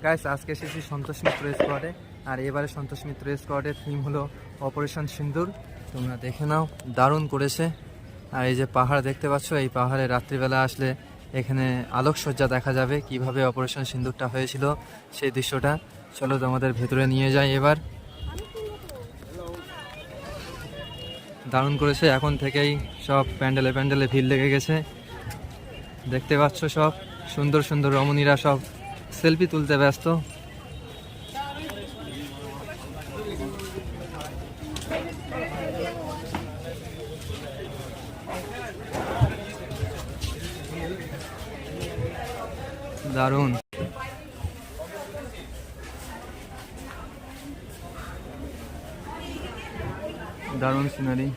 Guys, আজকে এসেছি সন্তোষ মিত্র স্কোয়াডে। আর এবারে সন্তোষ মিত্র স্কোয়াডের থিম হলো অপারেশন সিন্দুর। তোমরা দেখে নাও, দারুণ করেছে। আর এই যে পাহাড় দেখতে পাচ্ছ, এই পাহাড়ে রাত্রিবেলা আসলে এখানে আলোকসজ্জা দেখা যাবে, কিভাবে অপারেশন সিন্দুরটা হয়েছিল সেই দৃশ্যটা। চলো তোমাদের ভেতরে নিয়ে যাই এবার। দারুণ করেছে, এখন থেকেই সব প্যান্ডেলে প্যান্ডেলে ভিড় লেগে গেছে। দেখতে পাচ্ছ সব সুন্দর সুন্দর রমণীরা সব সেলফি তুলতে ব্যস্ত। দারুণ দারুণ সিনারি।